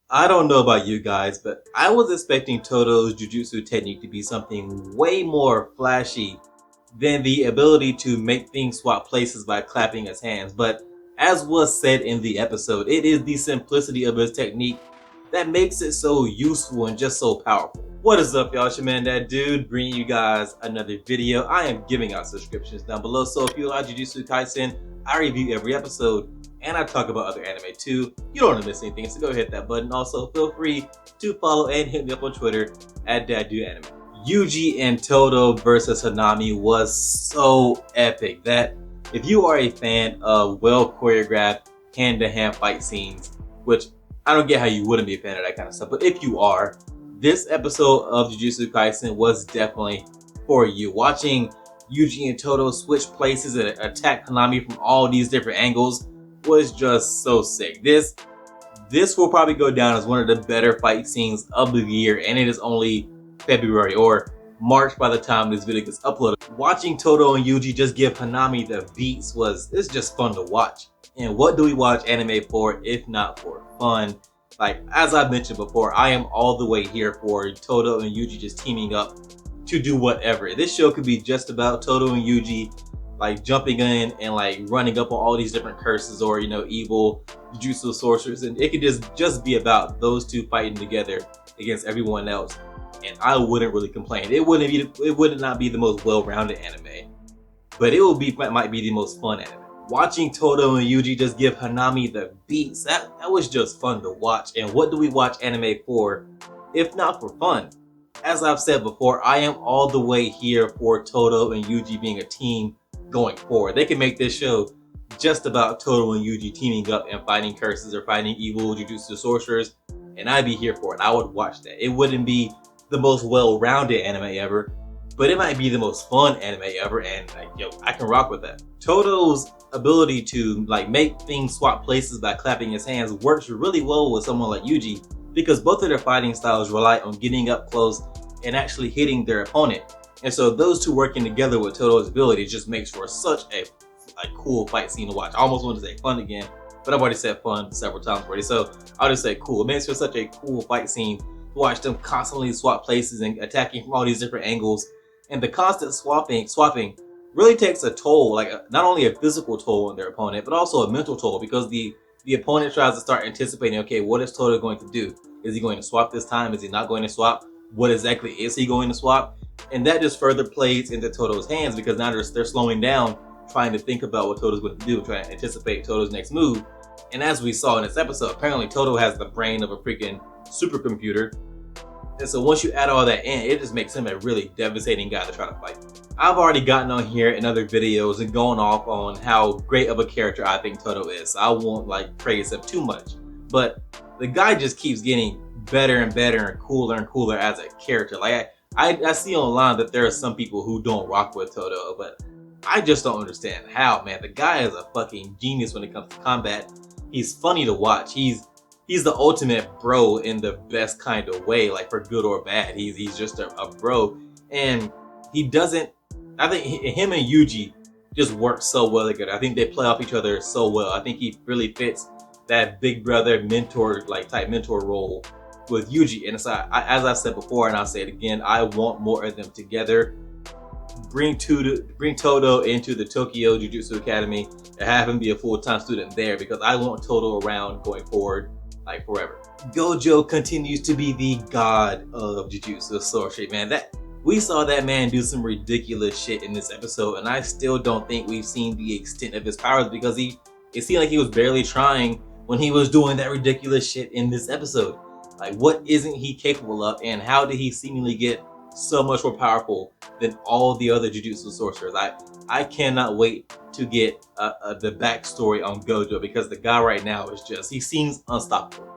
I don't know about you guys, but I was expecting Todo's Jujutsu technique to be something way more flashy than the ability to make things swap places by clapping his hands. But as was said in the episode, it is the simplicity of his technique that makes it so useful and just so powerful. What is up, y'all? It's your man, that dude, bringing you guys another video. I am giving out subscriptions down below, so if you like Jujutsu Kaisen, I review every episode and I talk about other anime too. You don't want to miss anything, so go hit that button. Also, feel free to follow and hit me up on Twitter at @DadDudeAnime. Yuji and Toudou versus Hanami was so epic that if you are a fan of well choreographed hand-to-hand fight scenes, which I don't get how you wouldn't be a fan of that kind of stuff, but if you are, this episode of Jujutsu Kaisen was definitely for you. Watching Yuji and Toudou switch places and attack Hanami from all these different angles was just so sick. This will probably go down as one of the better fight scenes of the year, and it is only February or March by the time this video gets uploaded. Watching Toudou and Yuji just give Hanami the beats it's just fun to watch. And what do we watch anime for if not for fun? Like, as I mentioned before, I am all the way here for Toudou and Yuji just teaming up to do whatever. This show could be just about Toudou and Yuji like jumping in and like running up on all these different curses or, you know, evil Jujutsu sorcerers, and it could just be about those two fighting together against everyone else, and I wouldn't really complain. It would not be the most well-rounded anime, but might be the most fun anime. Watching Toudou and Yuji just give Hanami the beats, that was just fun to watch. And what do we watch anime for if not for fun? As I've said before, I am all the way here for Toudou and Yuji being a team going forward. They can make this show just about Toudou and Yuji teaming up and fighting curses or fighting evil Jujutsu sorcerers, and I'd be here for it. I would watch that. It wouldn't be the most well-rounded anime ever, but it might be the most fun anime ever, and like, yo, I can rock with that. Toudou's ability to like make things swap places by clapping his hands works really well with someone like Yuji, because both of their fighting styles rely on getting up close and actually hitting their opponent. And so those two working together with Toudou's ability just makes for such a cool fight scene to watch. I almost wanted to say fun again, but I've already said fun several times already, so I'll just say cool. It makes for such a cool fight scene to watch them constantly swap places and attacking from all these different angles. And the constant swapping really takes a toll, like not only a physical toll on their opponent, but also a mental toll, because the opponent tries to start anticipating, okay, what is Toudou going to do? Is he going to swap this time? Is he not going to swap? What exactly is he going to swap? And that just further plays into Toudou's hands, because now they're slowing down, trying to think about what Toudou's going to do, trying to anticipate Toudou's next move. And as we saw in this episode, apparently Toudou has the brain of a freaking supercomputer. And so once you add all that in, it just makes him a really devastating guy to try to fight. I've already gotten on here in other videos and going off on how great of a character I think Toudou is. So I won't like praise him too much, but the guy just keeps getting better and better and cooler as a character. Like I see online that there are some people who don't rock with Toudou, but I just don't understand how, man. The guy is a fucking genius when it comes to combat. He's funny to watch. He's the ultimate bro in the best kind of way, like for good or bad. He's just a bro, and he doesn't. I think him and Yuji just work so well together. I think they play off each other so well. I think he really fits that big brother mentor type mentor role with Yuji. And so as I said before, and I'll say it again, I want more of them together. Bring Toudou into the Tokyo Jujutsu Academy and have him be a full-time student there, because I want Toudou around going forward like forever. Gojo continues to be the god of Jujutsu Sorcery, man. We saw that man do some ridiculous shit in this episode, and I still don't think we've seen the extent of his powers, because it seemed like he was barely trying when he was doing that ridiculous shit in this episode. Like, what isn't he capable of, and how did he seemingly get so much more powerful than all the other Jujutsu sorcerers? I cannot wait to get the backstory on Gojo, because the guy right now is just, he seems unstoppable.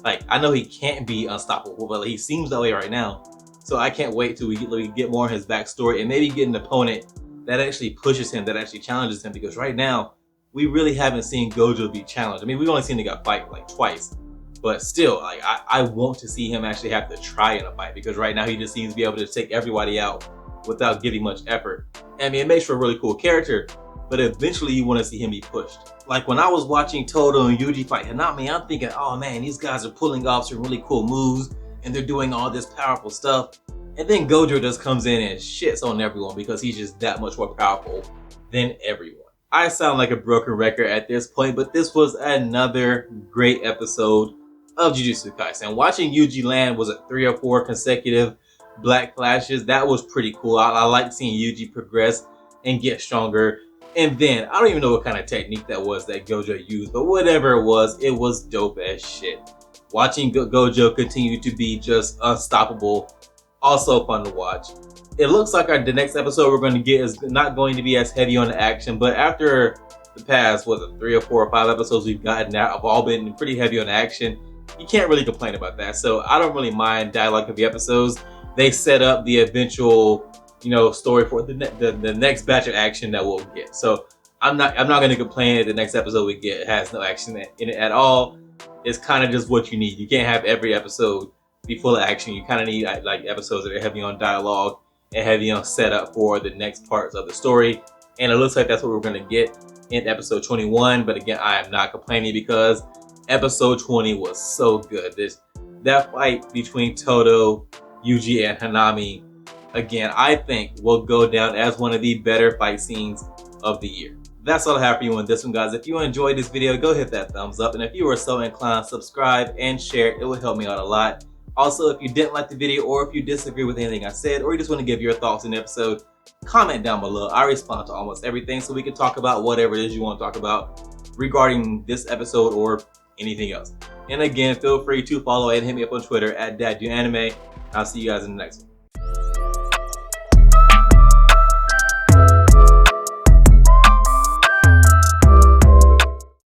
Like, I know he can't be unstoppable, but he seems that way right now. So I can't wait till we get more of his backstory and maybe get an opponent that actually pushes him, that actually challenges him, because right now we really haven't seen Gojo be challenged. I mean, we've only seen the guy fight like twice, but still, like I want to see him actually have to try in a fight, because right now he just seems to be able to take everybody out without giving much effort. I mean, it makes for a really cool character, but eventually you want to see him be pushed. Like when I was watching Toudou and Yuji fight Hanami, I'm thinking, oh man, these guys are pulling off some really cool moves and they're doing all this powerful stuff. And then Gojo just comes in and shits on everyone because he's just that much more powerful than everyone. I sound like a broken record at this point, but this was another great episode of Jujutsu Kaisen. Watching Yuji land, was it 3 or 4 consecutive black flashes? That was pretty cool. I like seeing Yuji progress and get stronger. And then, I don't even know what kind of technique that was that Gojo used, but whatever it was dope as shit. Watching Gojo continue to be just unstoppable, also fun to watch. It looks like the next episode we're going to get is not going to be as heavy on the action, but after the past, 3 or 4 or 5 episodes we've gotten now have all been pretty heavy on action, you can't really complain about that. So I don't really mind dialogue heavy episodes. They set up the eventual, story for the next batch of action that we'll get. So I'm not going to complain if the next episode we get has no action in it at all. It's kind of just what you need. You can't have every episode be full of action. You kind of need like episodes that are heavy on dialogue and heavy on setup for the next parts of the story. And it looks like that's what we're going to get in episode 21. But again, I am not complaining because episode 20 was so good. That fight between Toudou, Yuji, and Hanami, again, I think will go down as one of the better fight scenes of the year. That's all I have for you on this one, guys. If you enjoyed this video, go hit that thumbs up. And if you are so inclined, subscribe and share. It will help me out a lot. Also, if you didn't like the video or if you disagree with anything I said or you just want to give your thoughts on the episode, comment down below. I respond to almost everything so we can talk about whatever it is you want to talk about regarding this episode or anything else. And again, feel free to follow and hit me up on Twitter at DadDoAnime. I'll see you guys in the next one.